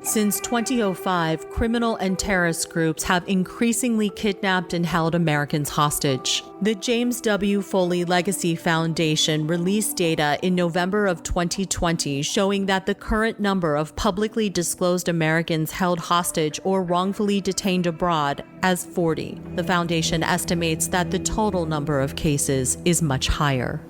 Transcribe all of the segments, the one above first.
Since 2005, criminal and terrorist groups have increasingly kidnapped and held Americans hostage. The James W. Foley Legacy Foundation released data in November of 2020 showing that the current number of publicly disclosed Americans held hostage or wrongfully detained abroad as 40. The foundation estimates that the total number of cases is much higher.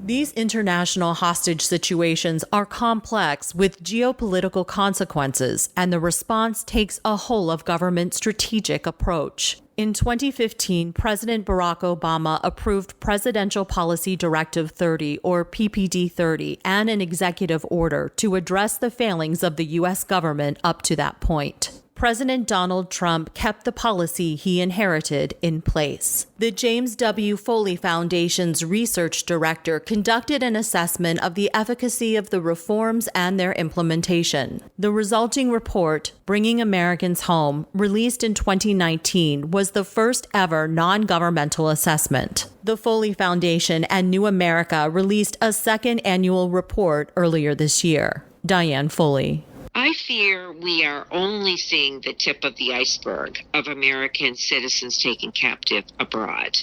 These international hostage situations are complex with geopolitical consequences, and the response takes a whole-of-government strategic approach. In 2015, President Barack Obama approved Presidential Policy Directive 30, or PPD 30, and an executive order to address the failings of the U.S. government up to that point. President Donald Trump kept the policy he inherited in place. The James W. Foley Foundation's research director conducted an assessment of the efficacy of the reforms and their implementation. The resulting report, Bringing Americans Home, released in 2019, was the first ever non-governmental assessment. The Foley Foundation and New America released a second annual report earlier this year. Diane Foley. I fear we are only seeing the tip of the iceberg of American citizens taken captive abroad.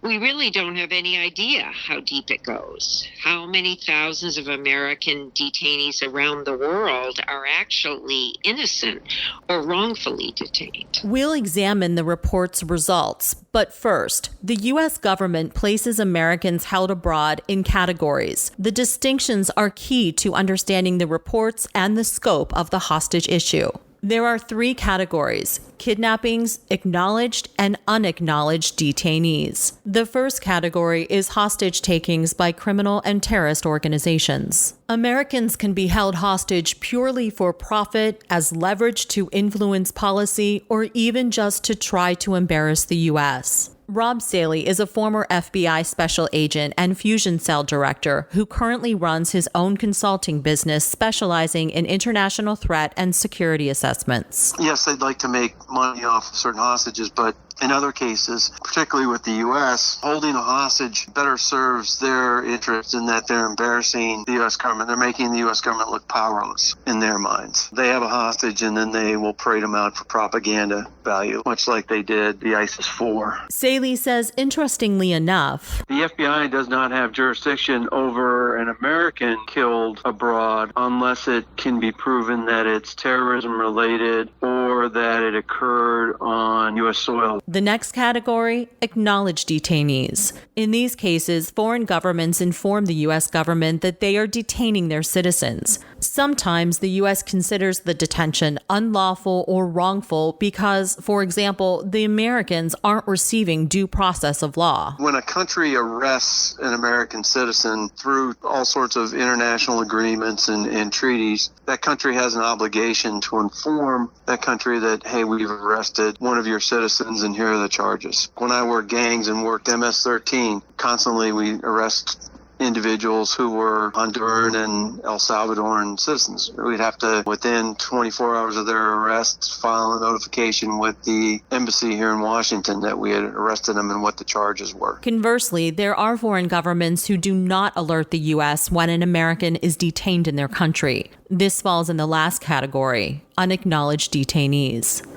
We really don't have any idea how deep it goes, how many thousands of American detainees around the world are actually innocent or wrongfully detained. We'll examine the report's results, but first, the U.S. government places Americans held abroad in categories. The distinctions are key to understanding the reports and the scope of the hostage issue. There are three categories: kidnappings, acknowledged, and unacknowledged detainees. The first category is hostage takings by criminal and terrorist organizations. Americans can be held hostage purely for profit, as leverage to influence policy, or even just to try to embarrass the U.S. Rob Saley is a former FBI special agent and fusion cell director who currently runs his own consulting business specializing in international threat and security assessments. Yes, they'd like to make money off of certain hostages, but in other cases, particularly with the U.S., holding a hostage better serves their interest in that they're embarrassing the U.S. government. They're making the U.S. government look powerless in their minds. They have a hostage and then they will parade them out for propaganda value, much like they did the ISIS-4. Saley says, interestingly enough, the FBI does not have jurisdiction over an American killed abroad unless it can be proven that it's terrorism related or that it occurred on U.S. soil. The next category, acknowledged detainees. In these cases, foreign governments inform the U.S. government that they are detaining their citizens. Sometimes the U.S. considers the detention unlawful or wrongful because, for example, the Americans aren't receiving due process of law. When a country arrests an American citizen through all sorts of international agreements and treaties, that country has an obligation to inform that country that, hey, we've arrested one of your citizens and here are the charges. When I worked gangs and worked MS-13, constantly we arrest individuals who were Honduran and El Salvadoran citizens. We'd have to, within 24 hours of their arrest, file a notification with the embassy here in Washington that we had arrested them and what the charges were. Conversely, there are foreign governments who do not alert the U.S. when an American is detained in their country. This falls in the last category, unacknowledged detainees.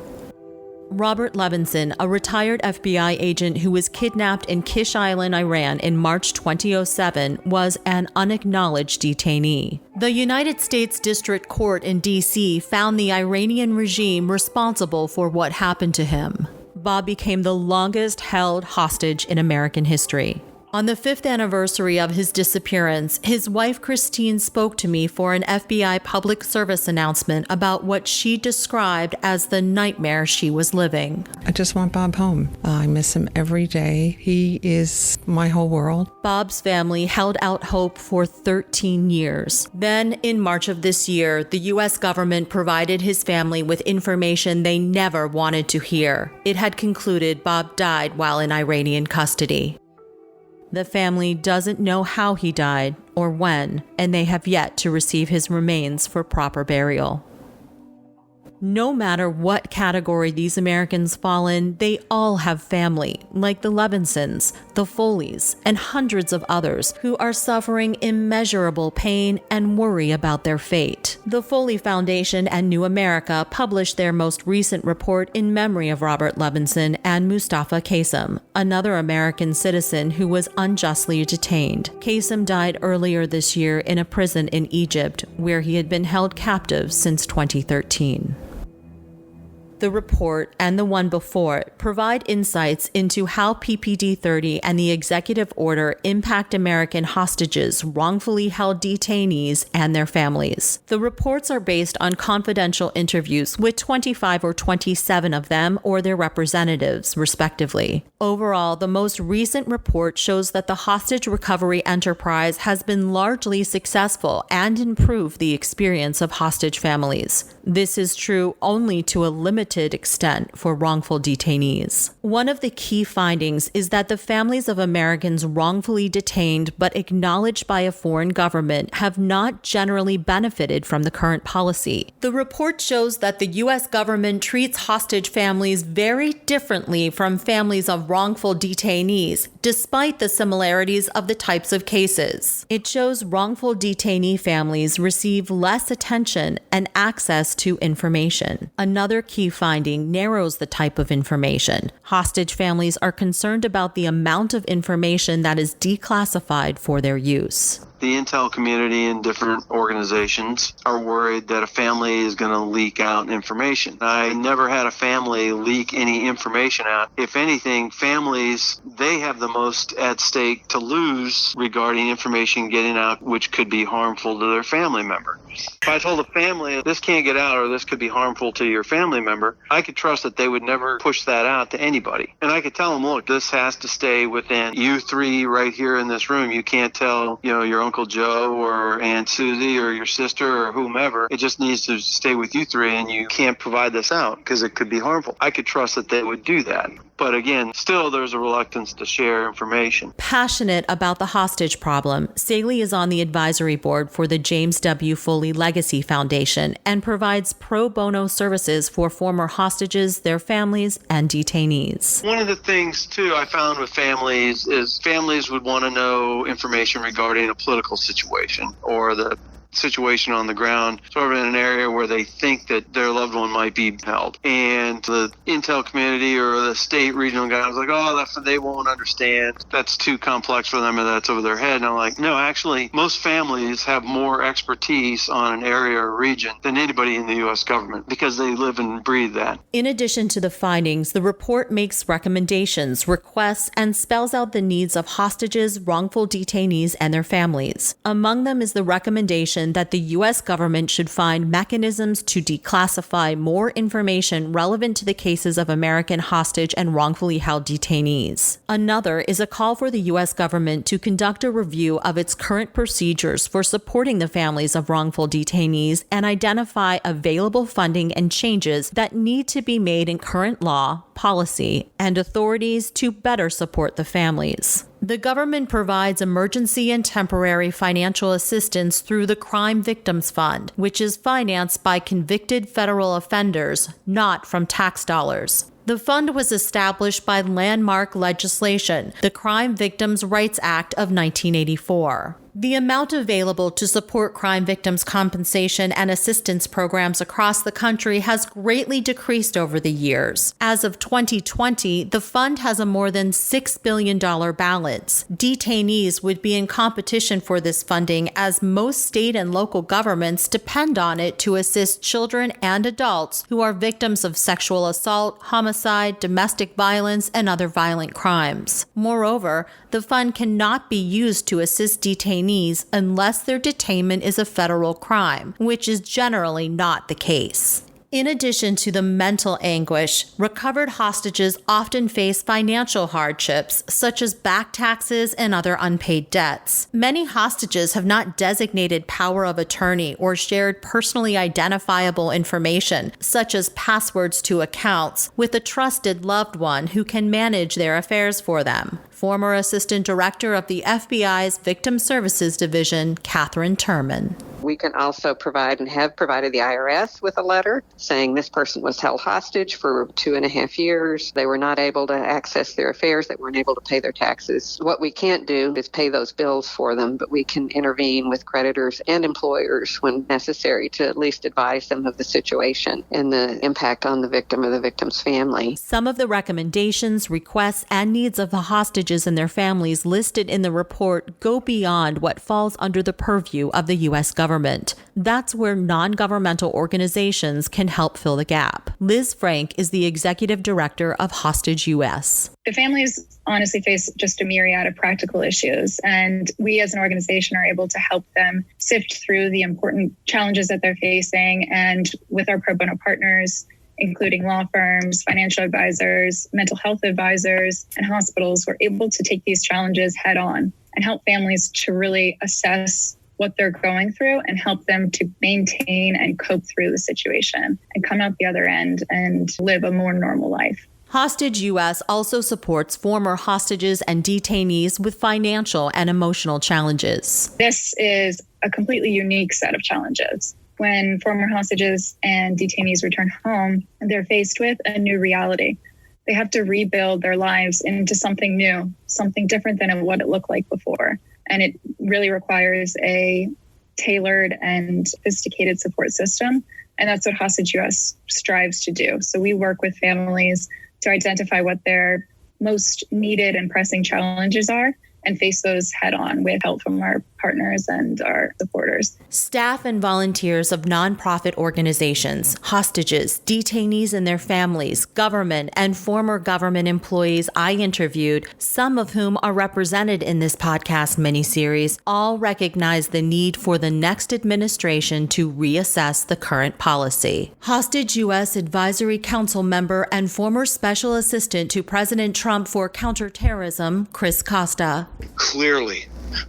Robert Levinson, a retired FBI agent who was kidnapped in Kish Island, Iran in March 2007, was an unacknowledged detainee. The United States District Court in D.C. found the Iranian regime responsible for what happened to him. Bob became the longest held hostage in American history. On the 5th anniversary of his disappearance, his wife Christine spoke to me for an FBI public service announcement about what she described as the nightmare she was living. I just want Bob home. I miss him every day. He is my whole world. Bob's family held out hope for 13 years. Then, in March of this year, the U.S. government provided his family with information they never wanted to hear. It had concluded Bob died while in Iranian custody. The family doesn't know how he died or when, and they have yet to receive his remains for proper burial. No matter what category these Americans fall in, they all have family, like the Levinsons, the Foleys, and hundreds of others who are suffering immeasurable pain and worry about their fate. The Foley Foundation and New America published their most recent report in memory of Robert Levinson and Mustafa Qasim, another American citizen who was unjustly detained. Qasim died earlier this year in a prison in Egypt, where he had been held captive since 2013. The report and the one before it provide insights into how PPD 30 and the executive order impact American hostages, wrongfully held detainees, and their families. The reports are based on confidential interviews with 25 or 27 of them or their representatives, respectively. Overall, the most recent report shows that the hostage recovery enterprise has been largely successful and improved the experience of hostage families. This is true only to a limited extent for wrongful detainees. One of the key findings is that the families of Americans wrongfully detained but acknowledged by a foreign government have not generally benefited from the current policy. The report shows that the U.S. government treats hostage families very differently from families of wrongful detainees, despite the similarities of the types of cases. It shows wrongful detainee families receive less attention and access to information. Another key finding narrows the type of information. Hostage families are concerned about the amount of information that is declassified for their use. The intel community and different organizations are worried that a family is going to leak out information. I never had a family leak any information out. If anything, families, they have the most at stake to lose regarding information getting out, which could be harmful to their family member. If I told a family this can't get out or this could be harmful to your family member, I could trust that they would never push that out to anybody. And I could tell them, look, this has to stay within you three right here in this room. You can't tell, your Uncle Joe or Aunt Susie or your sister or whomever. It just needs to stay with you three, and you can't provide this out because it could be harmful. I could trust that they would do that. But again, still there's a reluctance to share information. Passionate about the hostage problem, Saley is on the advisory board for the James W. Foley Legacy Foundation and provides pro bono services for former hostages, their families, and detainees. One of the things, too, I found with families is families would want to know information regarding a political situation or the situation on the ground, sort of in an area where they think that their loved one might be held. And the intel community or the state regional guy was like, they won't understand. That's too complex for them, and that's over their head. And I'm like, no, actually, most families have more expertise on an area or region than anybody in the U.S. government because they live and breathe that. In addition to the findings, the report makes recommendations, requests, and spells out the needs of hostages, wrongful detainees, and their families. Among them is the recommendation that the U.S. government should find mechanisms to declassify more information relevant to the cases of American hostage and wrongfully held detainees. Another is a call for the U.S. government to conduct a review of its current procedures for supporting the families of wrongful detainees and identify available funding and changes that need to be made in current law, policy, and authorities to better support the families. The government provides emergency and temporary financial assistance through the Crime Victims Fund, which is financed by convicted federal offenders, not from tax dollars. The fund was established by landmark legislation, the Crime Victims' Rights Act of 1984. The amount available to support crime victims' compensation and assistance programs across the country has greatly decreased over the years. As of 2020, the fund has a more than $6 billion balance. Detainees would be in competition for this funding as most state and local governments depend on it to assist children and adults who are victims of sexual assault, homicide, domestic violence, and other violent crimes. Moreover, the fund cannot be used to assist detainees unless their detainment is a federal crime, which is generally not the case. In addition to the mental anguish, recovered hostages often face financial hardships, such as back taxes and other unpaid debts. Many hostages have not designated power of attorney or shared personally identifiable information, such as passwords to accounts, with a trusted loved one who can manage their affairs for them. former Assistant Director of the FBI's Victim Services Division, Catherine Turman. We can also provide and have provided the IRS with a letter saying this person was held hostage for 2.5 years. They were not able to access their affairs. They weren't able to pay their taxes. What we can't do is pay those bills for them, but we can intervene with creditors and employers when necessary to at least advise them of the situation and the impact on the victim or the victim's family. Some of the recommendations, requests, and needs of the hostages and their families listed in the report go beyond what falls under the purview of the U.S. government. That's where non-governmental organizations can help fill the gap. Liz Frank is the executive director of Hostage US. The families honestly face just a myriad of practical issues, and we as an organization are able to help them sift through the important challenges that they're facing. And with our pro bono partners, including law firms, financial advisors, mental health advisors, and hospitals, we're able to take these challenges head on and help families to really assess what they're going through and help them to maintain and cope through the situation and come out the other end and live a more normal life. Hostage US also supports former hostages and detainees with financial and emotional challenges. This is a completely unique set of challenges. When former hostages and detainees return home, they're faced with a new reality. They have to rebuild their lives into something new, something different than what it looked like before. And it really requires a tailored and sophisticated support system. And that's what Hostage US strives to do. So we work with families to identify what their most needed and pressing challenges are and face those head on with help from our partners and our supporters. Staff and volunteers of nonprofit organizations, hostages, detainees and their families, government and former government employees I interviewed, some of whom are represented in this podcast miniseries, all recognize the need for the next administration to reassess the current policy. Hostage US Advisory Council member and former Special Assistant to President Trump for Counterterrorism, Chris Costa. Clearly,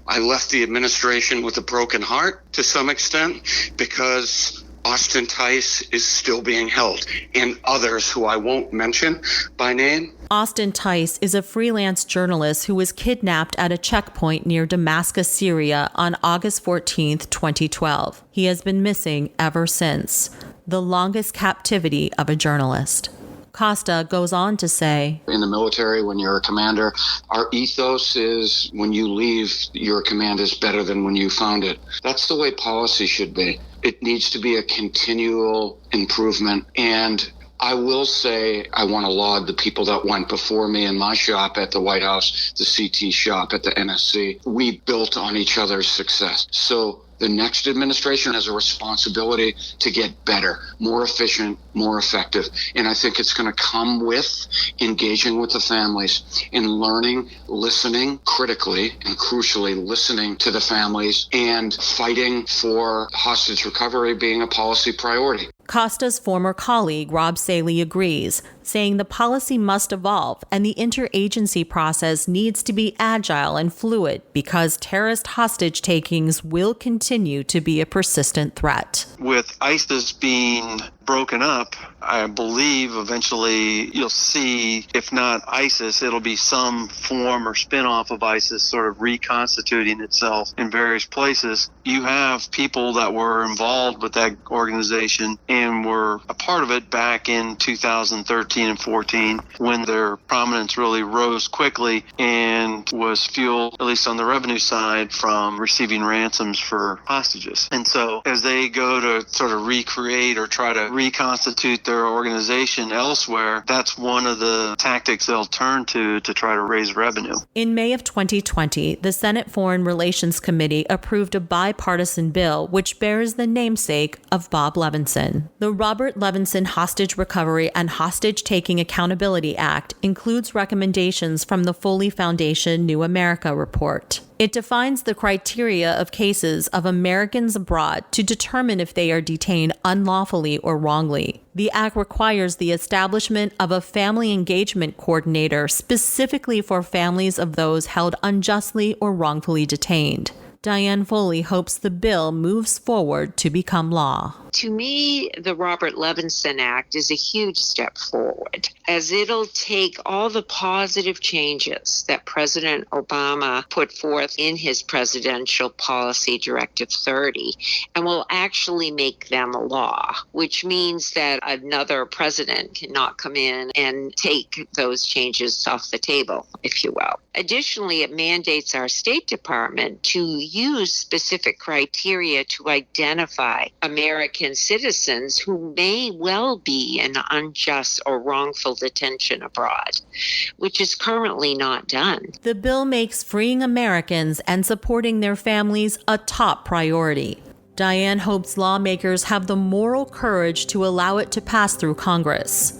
I left the administration with a broken heart to some extent because Austin Tice is still being held, and others who I won't mention by name. Austin Tice is a freelance journalist who was kidnapped at a checkpoint near Damascus, Syria on August 14, 2012. He has been missing ever since, the longest captivity of a journalist. Costa goes on to say, in the military, when you're a commander, our ethos is when you leave, your command is better than when you found it. That's the way policy should be. It needs to be a continual improvement. And I will say I want to laud the people that went before me in my shop at the White House, the CT shop at the NSC. We built on each other's success. So the next administration has a responsibility to get better, more efficient, more effective. And I think it's going to come with engaging with the families and learning, listening critically and crucially listening to the families and fighting for hostage recovery being a policy priority. Costa's former colleague, Rob Saley, agrees, saying the policy must evolve and the interagency process needs to be agile and fluid because terrorist hostage takings will continue to be a persistent threat. With ISIS being broken up, I believe eventually you'll see, if not ISIS, it'll be some form or spin-off of ISIS sort of reconstituting itself in various places. You have people that were involved with that organization and were a part of it back in 2013 and 14 when their prominence really rose quickly and was fueled, at least on the revenue side, from receiving ransoms for hostages. And so as they go to sort of recreate or try to reconstitute their organization elsewhere, that's one of the tactics they'll turn to try to raise revenue. In May of 2020, the Senate Foreign Relations Committee approved a bipartisan bill which bears the namesake of Bob Levinson. The Robert Levinson Hostage Recovery and Hostage Taking Accountability Act includes recommendations from the Foley Foundation New America report. It defines the criteria of cases of Americans abroad to determine if they are detained unlawfully or wrongly. The act requires the establishment of a family engagement coordinator specifically for families of those held unjustly or wrongfully detained. Diane Foley hopes the bill moves forward to become law. To me, the Robert Levinson Act is a huge step forward, as it'll take all the positive changes that President Obama put forth in his Presidential Policy Directive 30 and will actually make them a law, which means that another president cannot come in and take those changes off the table, if you will. Additionally, it mandates our State Department to use specific criteria to identify American citizens who may well be in unjust or wrongful detention abroad, which is currently not done. The bill makes freeing Americans and supporting their families a top priority. Diane hopes lawmakers have the moral courage to allow it to pass through Congress.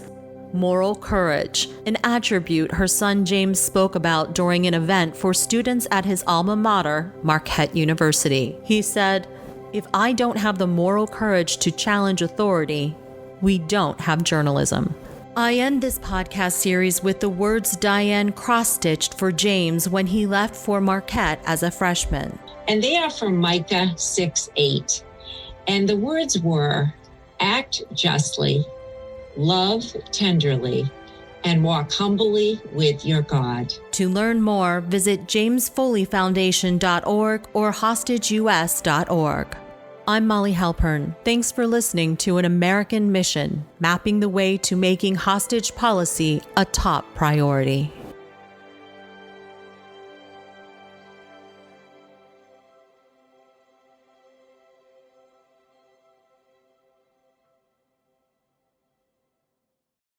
Moral courage, an attribute her son James spoke about during an event for students at his alma mater, Marquette University. He said, "If I don't have the moral courage to challenge authority, we don't have journalism." I end this podcast series with the words Diane cross-stitched for James when he left for Marquette as a freshman. And they are from Micah 6:8. And the words were, "Act justly, love tenderly, and walk humbly with your God." To learn more, visit jamesfoleyfoundation.org or hostageus.org. I'm Mollie Halpern. Thanks for listening to An American Mission, mapping the way to making hostage policy a top priority.